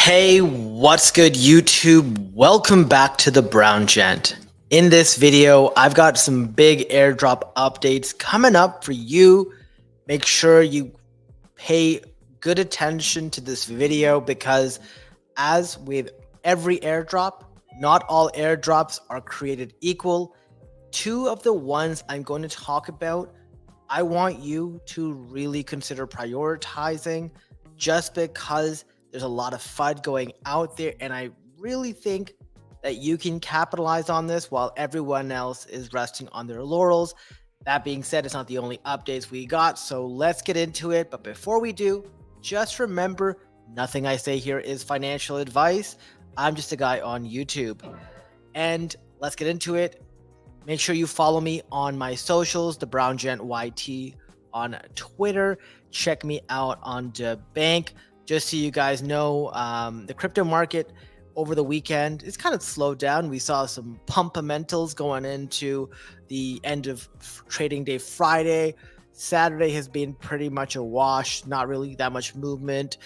Hey, what's good YouTube? Welcome back to the Brown Gent. In this video, I've got some big airdrop updates coming up for you. Make sure you pay good attention to this video because as with every airdrop, not all airdrops are created equal. Two of the ones I'm going to talk about, I want you to really consider prioritizing just because there's a lot of FUD going out there, and I really think that you can capitalize on this while everyone else is resting on their laurels. That being said, it's not the only updates we got, so let's get into it. But before we do, just remember, nothing I say here is financial advice. I'm just a guy on YouTube. And let's get into it. Make sure you follow me on my socials, the Brown Gent YT on Twitter. Check me out on the Bonk. Just so you guys know, the crypto market over the weekend is kind of slowed down. We saw some pump-mentals going into the end of trading day Friday. Saturday has been pretty much a wash, not really that much movement,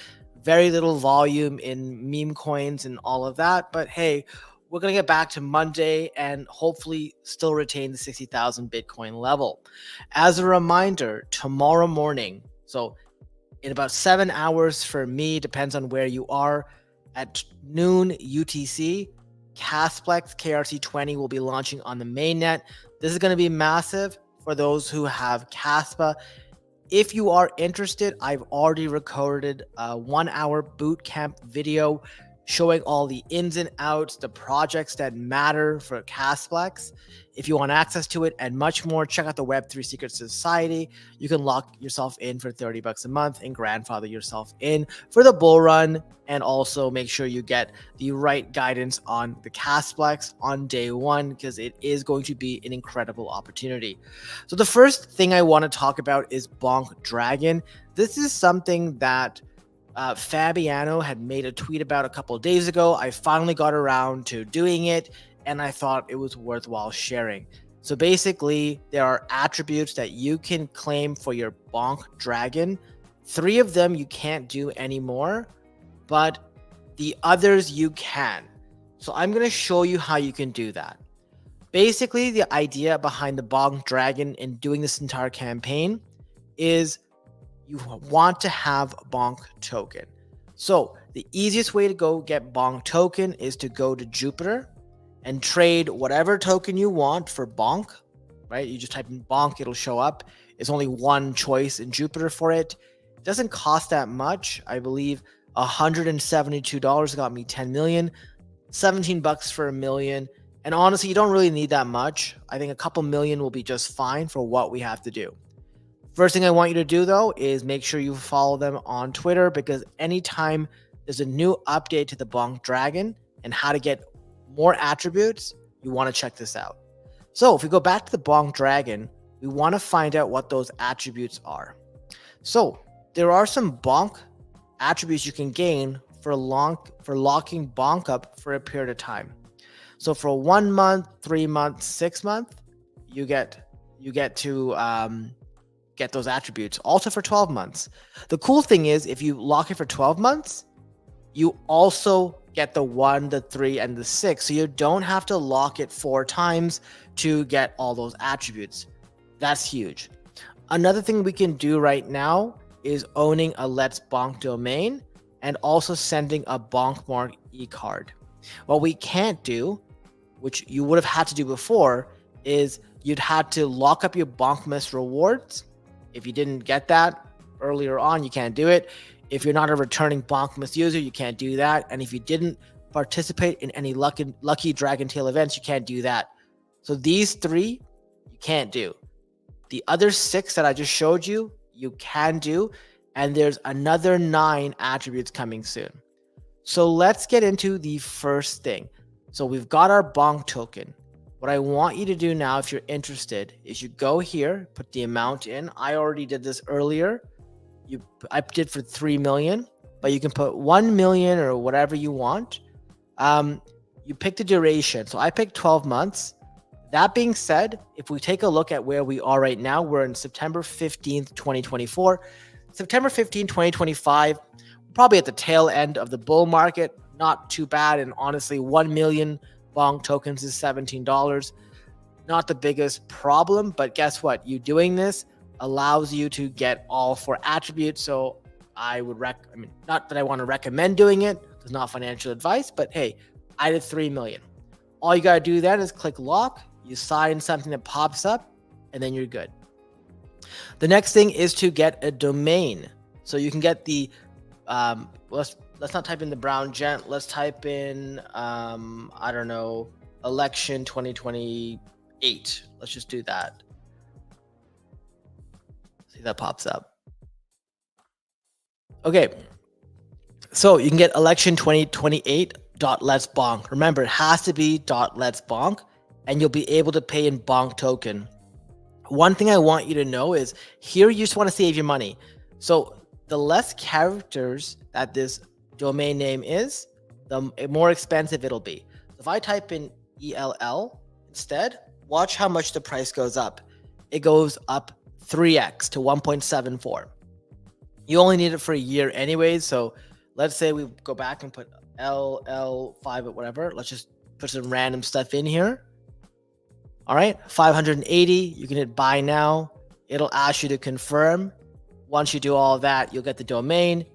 very little volume in meme coins and all of that. But hey, we're going to get back to Monday and hopefully still retain the 60,000 Bitcoin level. As a reminder, tomorrow morning, so in about 7 hours for me, depends on where you are, at noon UTC, Casplex KRC20 will be launching on the mainnet. This is going to be massive for those who have Caspa. If you are interested, I've already recorded a 1-hour bootcamp video showing all the ins and outs, the projects that matter for Casplex. If you want access to it and much more, check out the Web3 Secret Society. You can lock yourself in for $30 a month and grandfather yourself in for the bull run. And also make sure you get the right guidance on the Casplex on day one, because it is going to be an incredible opportunity. So the first thing I want to talk about is Bonk Dragon. This is something that Fabiano had made a tweet about a couple of days ago. I finally got around to doing it, and I thought it was worthwhile sharing. So basically, there are attributes that you can claim for your Bonk Dragon. 3 of them you can't do anymore, but the others you can. So I'm going to show you how you can do that. Basically, the idea behind the Bonk Dragon and doing this entire campaign is you want to have Bonk token. So the easiest way to go get Bonk token is to go to Jupiter and trade whatever token you want for Bonk, right? You just type in Bonk, it'll show up. It's only one choice in Jupiter for it. It doesn't cost that much. I believe $172 got me 10 million, 17 bucks for $1 million. And honestly, you don't really need that much. I think a couple million will be just fine for what we have to do. First thing I want you to do, though, is make sure you follow them on Twitter, because anytime there's a new update to the Bonk Dragon and how to get more attributes, you want to check this out. So if we go back to the Bonk Dragon, we want to find out what those attributes are. So there are some Bonk attributes you can gain for locking Bonk up for a period of time. So for 1 month, 3 months, 6 months, you get to get those attributes. Also for 12 months. The cool thing is, if you lock it for 12 months, you also get the 1, the 3, and the 6. So you don't have to lock it 4 times to get all those attributes. That's huge. Another thing we can do right now is owning a Let's Bonk domain and also sending a Bonkmark e-card. What we can't do, which you would have had to do before, is you'd had to lock up your Bonkmas rewards. If you didn't get that earlier on, you can't do it. If you're not a returning Bonkmas user, you can't do that. And if you didn't participate in any lucky Dragon Tail events, you can't do that. So these 3, you can't do. The other 6 that I just showed you, you can do. And there's another 9 attributes coming soon. So let's get into the first thing. So we've got our Bonk token. What I want you to do now, if you're interested, is you go here, put the amount in. I already did this earlier. I did for 3 million, but you can put 1 million or whatever you want. You pick the duration. So I picked 12 months. That being said, if we take a look at where we are right now, we're in September 15th, 2024. September 15, 2025, probably at the tail end of the bull market. Not too bad. And honestly, 1 million Bonk tokens is $17. Not the biggest problem, but guess what? You doing this allows you to get all 4 attributes. So I would not that I want to recommend doing it. It's not financial advice, but hey, I did 3 million. All you got to do then is click lock. You sign something that pops up, and then you're good. The next thing is to get a domain. So you can get the, let's not type in the Brown Gent. Let's type in, I don't know, election 2028. Let's just do that. See, that pops up. Okay. So you can get election 2028.let's bonk. Remember, it has to be .let's bonk, and you'll be able to pay in Bonk token. One thing I want you to know is here you just want to save your money. So the less characters that this domain name is, the more expensive it'll be. So if I type in ELL instead, watch how much the price goes up. It goes up 3x to 1.74. You only need it for a year anyways. So let's say we go back and put LL5 or whatever. Let's just put some random stuff in here. All right, 580. You can hit buy now. It'll ask you to confirm. Once you do all of that, you'll get the domain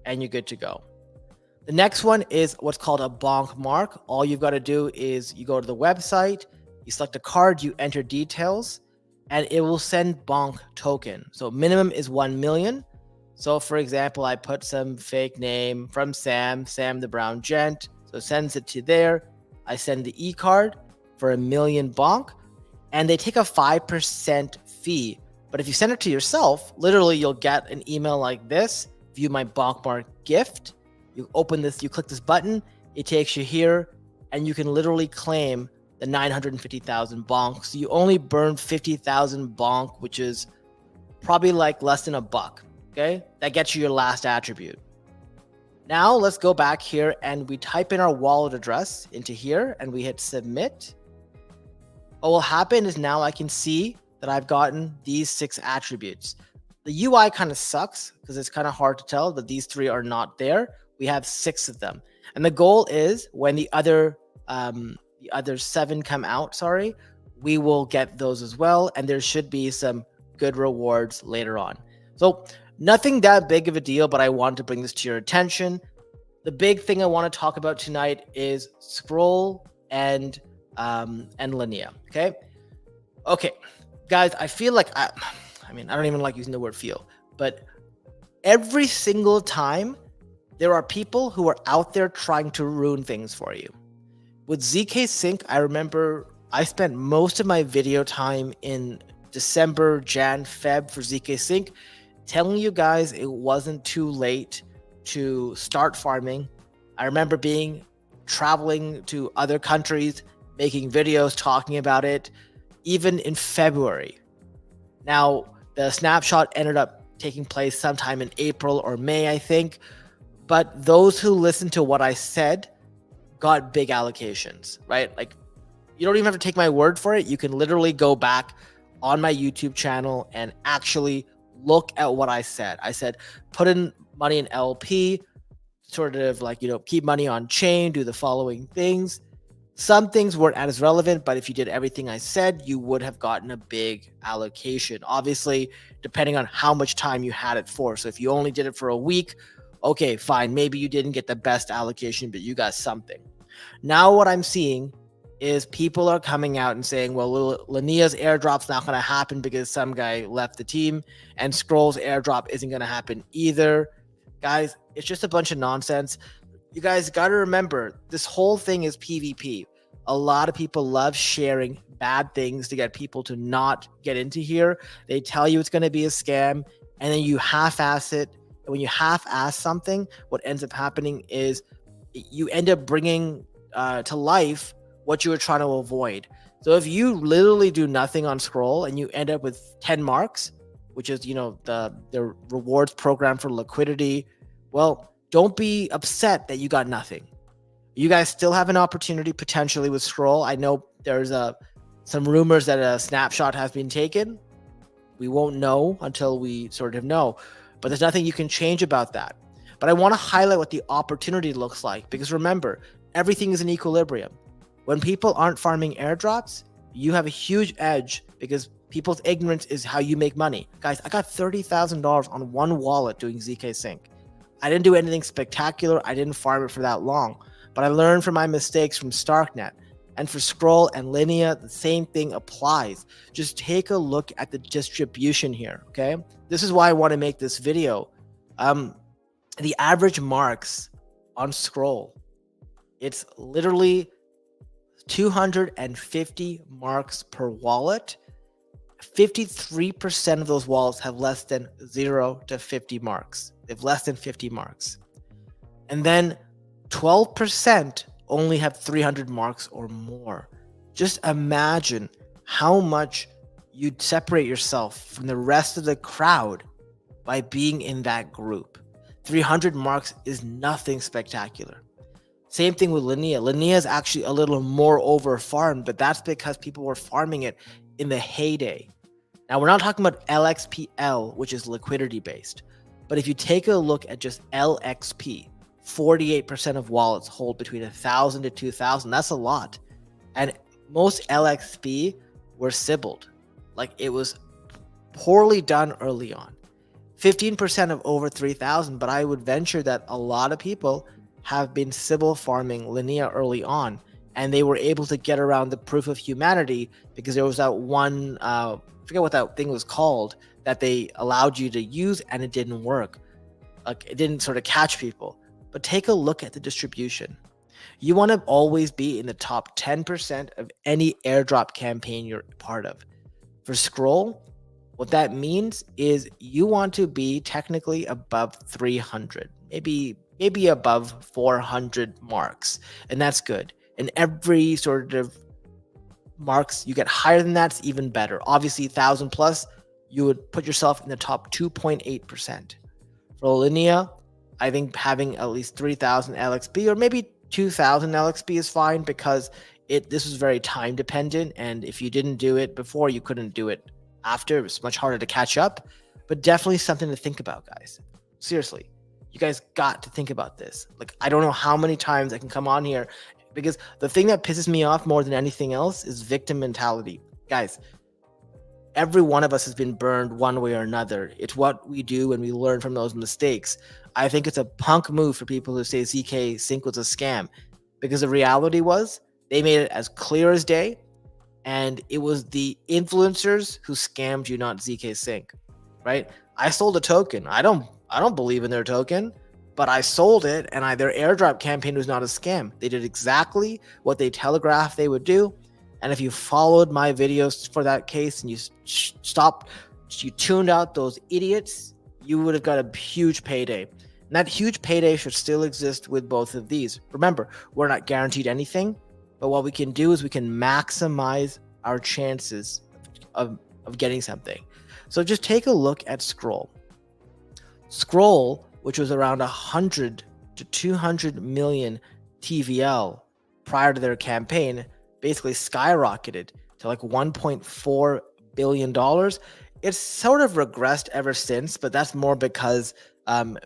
and you're good to go. The next one is what's called a bonk mark. All you've got to do is you go to the website, you select a card, you enter details, and it will send bonk token. So minimum is 1 million. So for example, I put some fake name from Sam the Brown Gent. So it sends it to there. I send the e-card for 1 million bonk, and they take a 5% fee. But if you send it to yourself, literally you'll get an email like this: view my bonk mark gift. You open this, you click this button, it takes you here, and you can literally claim the 950,000 bonk. So you only burn 50,000 bonk, which is probably like less than $1. Okay, that gets you your last attribute. Now let's go back here and we type in our wallet address into here and we hit submit. What will happen is now I can see that I've gotten these 6 attributes. The UI kind of sucks because it's kind of hard to tell that these 3 are not there. We have 6 of them. And the goal is when the other 7 come out, we will get those as well. And there should be some good rewards later on. So nothing that big of a deal, but I want to bring this to your attention. The big thing I want to talk about tonight is SCRL and Linea. Okay, guys, I feel like I don't even like using the word feel, but every single time there are people who are out there trying to ruin things for you. With ZK Sync, I remember I spent most of my video time in December, Jan, Feb for ZK Sync, telling you guys it wasn't too late to start farming. I remember traveling to other countries, making videos talking about it, even in February. Now, the snapshot ended up taking place sometime in April or May, I think. But those who listened to what I said got big allocations, right? Like, you don't even have to take my word for it. You can literally go back on my YouTube channel and actually look at what I said. I said, put in money in LP, sort of like, keep money on chain, do the following things. Some things weren't as relevant, but if you did everything I said, you would have gotten a big allocation. Obviously, depending on how much time you had it for. So if you only did it for a week, okay, fine. Maybe you didn't get the best allocation, but you got something. Now what I'm seeing is people are coming out and saying, well, Linea's airdrop's not going to happen because some guy left the team, and SCRL's airdrop isn't going to happen either. Guys, it's just a bunch of nonsense. You guys got to remember, this whole thing is PvP. A lot of people love sharing bad things to get people to not get into here. They tell you it's going to be a scam, and then you half-ass it. And when you half-ass something, what ends up happening is you end up bringing to life what you were trying to avoid. So if you literally do nothing on SCRL and you end up with 10 marks, which is, the rewards program for liquidity, well, don't be upset that you got nothing. You guys still have an opportunity potentially with SCRL. I know there's some rumors that a snapshot has been taken. We won't know until we sort of know, but there's nothing you can change about that. But I want to highlight what the opportunity looks like, because remember, everything is in equilibrium. When people aren't farming airdrops, you have a huge edge because people's ignorance is how you make money. Guys, I got $30,000 on one wallet doing ZK Sync. I didn't do anything spectacular. I didn't farm it for that long, but I learned from my mistakes from Starknet. And for Scroll and Linea, the same thing applies. Just take a look at the distribution here, okay? This is why I want to make this video. The average marks on Scroll, it's literally 250 marks per wallet. 53% of those wallets have less than 0 to 50 marks. They have less than 50 marks. And then 12% only have 300 marks or more. Just imagine how much you'd separate yourself from the rest of the crowd by being in that group. 300 marks is nothing spectacular. Same thing with Linea. Linea is actually a little more over farmed, but that's because people were farming it in the heyday. Now, we're not talking about LXPL, which is liquidity based, but if you take a look at just LXP, 48% of wallets hold between 1,000 to 2,000. That's a lot. And most LXP were Sybiled. Like, it was poorly done early on. 15% of over 3,000, but I would venture that a lot of people have been Sybil farming Linea early on, and they were able to get around the proof of humanity because there was that one, I forget what that thing was called, that they allowed you to use, and it didn't work. Like, it didn't sort of catch people. But take a look at the distribution. You want to always be in the top 10% of any airdrop campaign you're part of. For Scroll, what that means is you want to be technically above 300, maybe above 400 marks, and that's good. And every sort of marks you get higher than that's even better. Obviously, 1,000 plus, you would put yourself in the top 2.8%. For Linea, I think having at least 3,000 LXP or maybe 2,000 LXP is fine, because this was very time dependent, and if you didn't do it before, you couldn't do it after. It was much harder to catch up, but definitely something to think about, guys. Seriously, you guys got to think about this. Like, I don't know how many times I can come on here, because the thing that pisses me off more than anything else is victim mentality. Guys, every one of us has been burned one way or another. It's what we do and we learn from those mistakes. I think it's a punk move for people who say ZK Sync was a scam, because the reality was they made it as clear as day, and it was the influencers who scammed you, not ZK Sync, right? I sold a token. I don't believe in their token, but I sold it, and their airdrop campaign was not a scam. They did exactly what they telegraphed they would do. And if you followed my videos for that case and you you tuned out those idiots, you would have got a huge payday. And that huge payday should still exist with both of these. Remember, we're not guaranteed anything, but what we can do is we can maximize our chances of getting something. So just take a look at Scroll. Scroll, which was around 100 to 200 million TVL prior to their campaign, basically skyrocketed to like $1.4 billion. It's sort of regressed ever since, but that's more because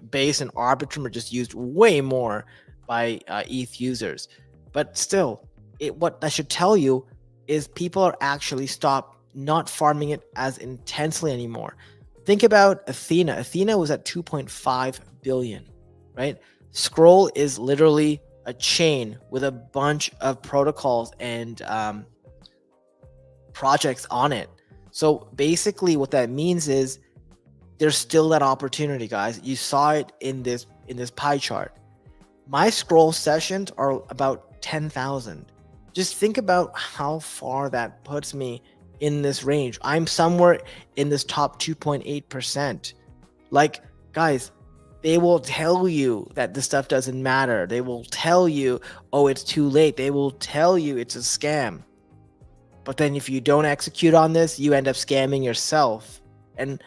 Base and Arbitrum are just used way more by ETH users. But still, what that should tell you is people are actually not farming it as intensely anymore. Think about Athena. Athena was at 2.5 billion, right? Scroll is literally a chain with a bunch of protocols and projects on it. So basically what that means is there's still that opportunity, guys. You saw it in this pie chart. My Scroll sessions are about 10,000. Just think about how far that puts me in this range. I'm somewhere in this top 2.8%. Like, guys, they will tell you that this stuff doesn't matter. They will tell you, oh, it's too late. They will tell you it's a scam. But then if you don't execute on this, you end up scamming yourself. And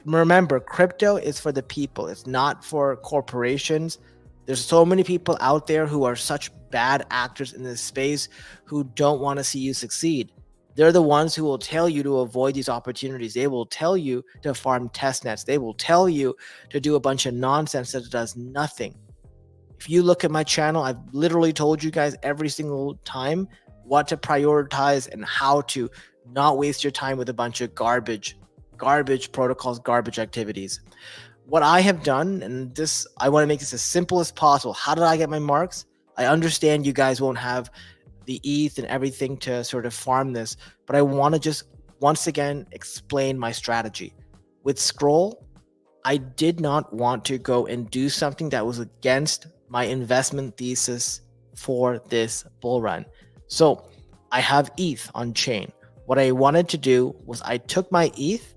remember, crypto is for the people. It's not for corporations. There's so many people out there who are such bad actors in this space who don't want to see you succeed. They're the ones who will tell you to avoid these opportunities. They will tell you to farm test nets. They will tell you to do a bunch of nonsense that does nothing. If you look at my channel, I've literally told you guys every single time what to prioritize and how to not waste your time with a bunch of garbage protocols, garbage activities. What I have done, and this, I want to make this as simple as possible. How did I get my marks? I understand you guys won't have the ETH and everything to sort of farm this, but I want to just once again explain my strategy. With Scroll, I did not want to go and do something that was against my investment thesis for this bull run. So I have ETH on chain. What I wanted to do was I took my ETH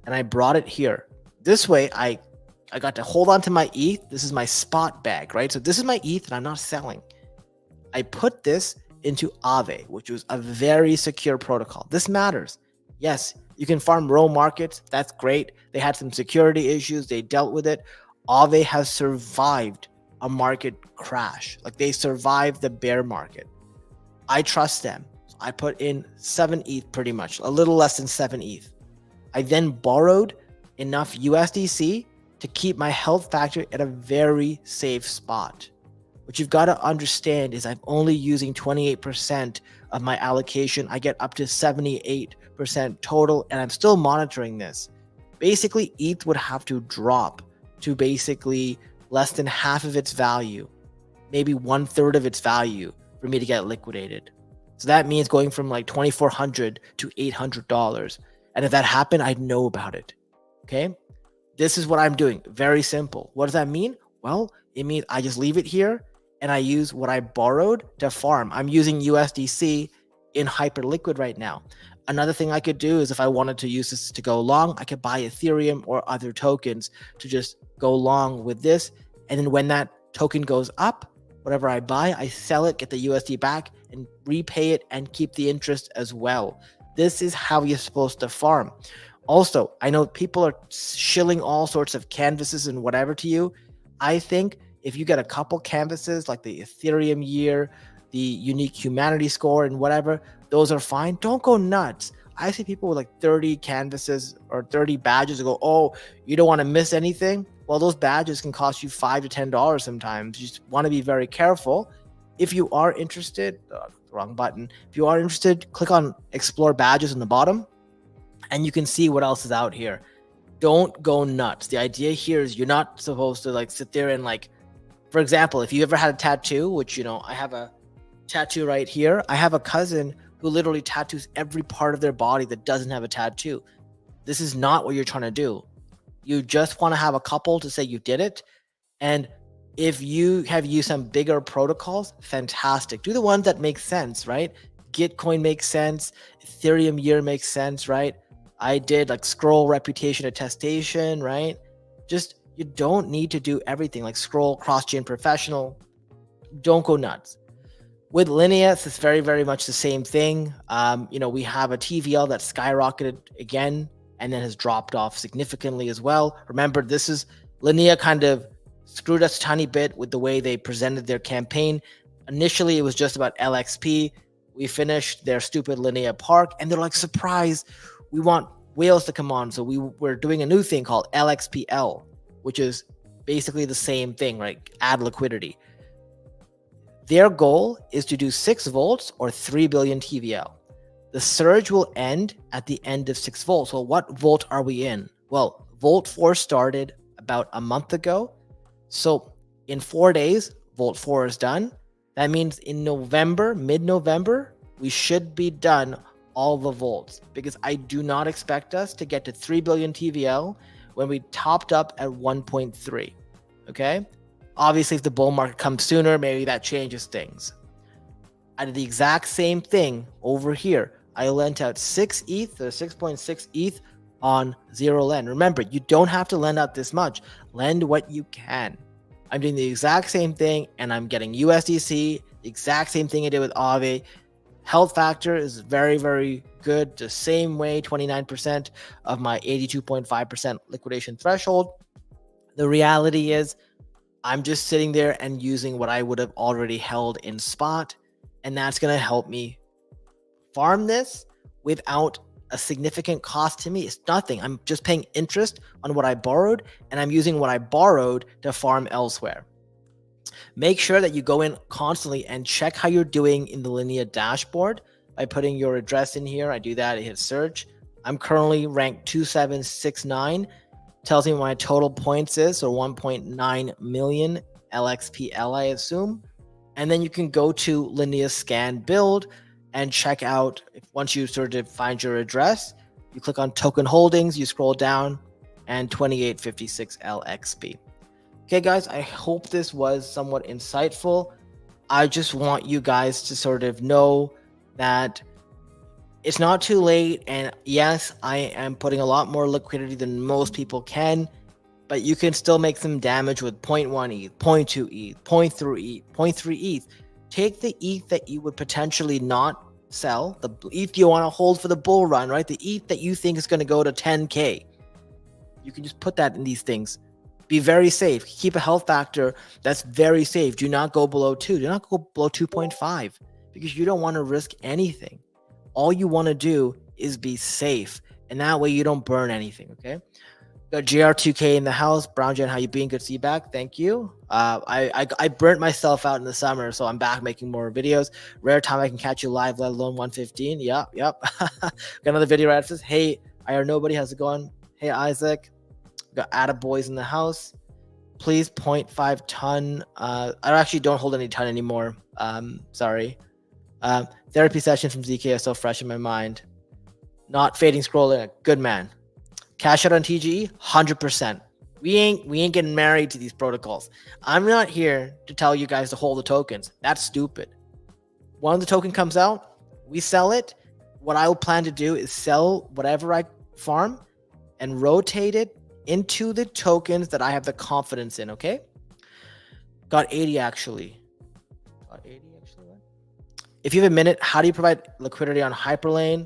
and I brought it here. This way I got to hold on to my ETH. This is my spot bag, right? So this is my ETH and I'm not selling. I put this into Aave, which was a very secure protocol. This matters. Yes, you can farm row markets. That's great. They had some security issues. They dealt with it. Aave has survived a market crash. Like, they survived the bear market. I trust them. So I put in 7 ETH pretty much, a little less than 7 ETH. I then borrowed enough USDC to keep my health factor at a very safe spot. What you've got to understand is I'm only using 28% of my allocation. I get up to 78% total, and I'm still monitoring this. Basically, ETH would have to drop to basically less than half of its value, maybe 1/3 of its value for me to get liquidated. So that means going from like $2,400 to $800. And if that happened, I'd know about it. Okay. This is what I'm doing. Very simple. What does that mean? Well, it means I just leave it here and I use what I borrowed to farm. I'm using USDC in Hyperliquid right now. Another thing I could do is if I wanted to use this to go long, I could buy Ethereum or other tokens to just go long with this. And then when that token goes up, whatever I buy, I sell it, get the USD back, and repay it and keep the interest as well. This is how you're supposed to farm. Also, I know people are shilling all sorts of canvases and whatever to you. I think if you get a couple canvases like the Ethereum year, the unique humanity score, and whatever, those are fine. Don't go nuts. I see people with like 30 canvases or 30 badges and go, oh, you don't want to miss anything? Well, those badges can cost you $5 to $10 sometimes. You just want to be very careful. If you are interested, wrong button. If you are interested, click on Explore Badges on the bottom, and you can see what else is out here. Don't go nuts. The idea here is you're not supposed to like sit there and like, for example, if you ever had a tattoo, which, you know, I have a tattoo right here. I have a cousin who literally tattoos every part of their body that doesn't have a tattoo. This is not what you're trying to do. You just want to have a couple to say you did it. And if you have used some bigger protocols, fantastic. Do the ones that make sense, right? Gitcoin makes sense. Ethereum year makes sense, right? I did like Scroll reputation attestation, right? Just, you don't need to do everything like Scroll cross-chain professional. Don't go nuts. With Linea, it's very, very much the same thing. You know, we have a TVL that skyrocketed again and then has dropped off significantly as well. Remember, this is Linea kind of screwed us a tiny bit with the way they presented their campaign. Initially, it was just about LXP. We finished their stupid Linea Park, and they're like, surprise, we want whales to come on. So we're doing a new thing called LXPL, which is basically the same thing, right? Add liquidity. Their goal is to do 6 volts or 3 billion TVL. The surge will end at the end of 6 volts. Well, what volt are we in? Well, Volt 4 started about a month ago. So in 4 days, Volt 4 is done. That means in November, mid-November, we should be done all the volts, because I do not expect us to get to 3 billion TVL when we topped up at 1.3. Okay? Obviously, if the bull market comes sooner, maybe that changes things. I did the exact same thing over here. I lent out 6 ETH or 6.6 ETH on zero lend. Remember, you don't have to lend out this much. Lend what you can. I'm doing the exact same thing, and I'm getting USDC, the exact same thing I did with Aave. Health factor is very, very good. The same way, 29% of my 82.5% liquidation threshold. The reality is I'm just sitting there and using what I would have already held in spot, and that's going to help me farm this without a significant cost to me. It's nothing. I'm just paying interest on what I borrowed, and I'm using what I borrowed to farm elsewhere. Make sure that you go in constantly and check how you're doing in the Linea dashboard by putting your address in here. I do that, I hit search. I'm currently ranked 2769. Tells me what my total points is, so 1.9 million LXPL, I assume. And then you can go to Linea scan build and check out, once you sort of find your address, you click on token holdings, you scroll down, and 2856 LXP. Okay, guys, I hope this was somewhat insightful. I just want you guys to sort of know that it's not too late. And yes, I am putting a lot more liquidity than most people can, but you can still make some damage with 0.1 ETH, 0.2 ETH, 0.3 ETH, 0.3 ETH. Take the ETH that you would potentially not sell, the ETH you want to hold for the bull run, right? The ETH that you think is going to go to 10K. You can just put that in these things. Be very safe. Keep a health factor that's very safe. Do not go below 2. Do not go below 2.5 because you don't want to risk anything. All you want to do is be safe, and that way you don't burn anything, okay? Got GR2K in the house. Brown Gent, how you been? Good to see you back. Thank you. I burnt myself out in the summer, so I'm back making more videos. Rare time I can catch you live, let alone 115. Yep. Got another video right after this. Hey, I are nobody. How's it going? Hey, Isaac. Got attaboys in the house. Please 0.5 ton. I actually don't hold any ton anymore. Sorry. Therapy session from ZK is so fresh in my mind. Not fading scrolling. Good man. Cash out on TGE, 100%. We ain't getting married to these protocols. I'm not here to tell you guys to hold the tokens. That's stupid. When the token comes out, we sell it. What I will plan to do is sell whatever I farm and rotate it into the tokens that I have the confidence in, okay? Got 80 actually. If you have a minute, how do you provide liquidity on Hyperlane?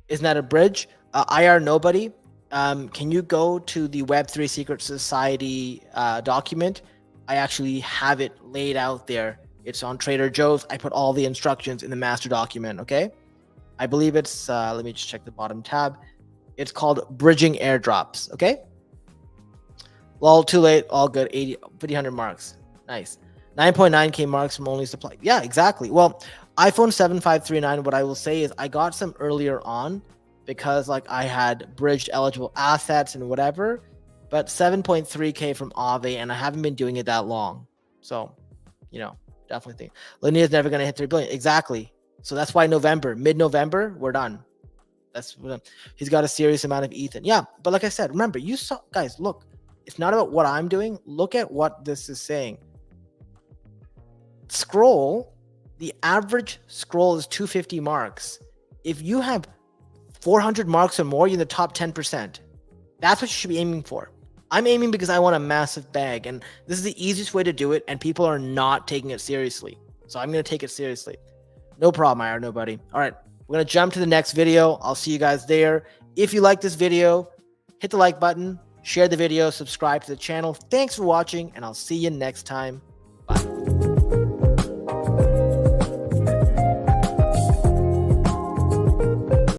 Isn't that a bridge? IR nobody. Can you go to the Web3 Secret Society document? I actually have it laid out there. It's on Trader Joe's. I put all the instructions in the master document, okay? I believe it's, let me just check the bottom tab. It's called Bridging Airdrops, okay? Well, too late, all good. 5,000 marks. Nice. 9.9K marks from only supply. Yeah, exactly. Well, iPhone 7539, what I will say is I got some earlier on because like I had bridged eligible assets and whatever, but 7.3K from Aave, and I haven't been doing it that long. So, you know, definitely think Linea is never going to hit 3 billion. Exactly. So that's why mid-November, we're done. He's got a serious amount of Ethan. Yeah, but like I said, remember, you saw, guys, look, it's not about what I'm doing. Look at what this is saying. Scroll, the average scroll is 250 marks. If you have 400 marks or more, you're in the top 10%. That's what you should be aiming for. I'm aiming because I want a massive bag, and this is the easiest way to do it, and people are not taking it seriously. So I'm going to take it seriously. No problem, IR nobody. All right, we're going to jump to the next video. I'll see you guys there. If you like this video, hit the like button, share the video, subscribe to the channel. Thanks for watching, and I'll see you next time.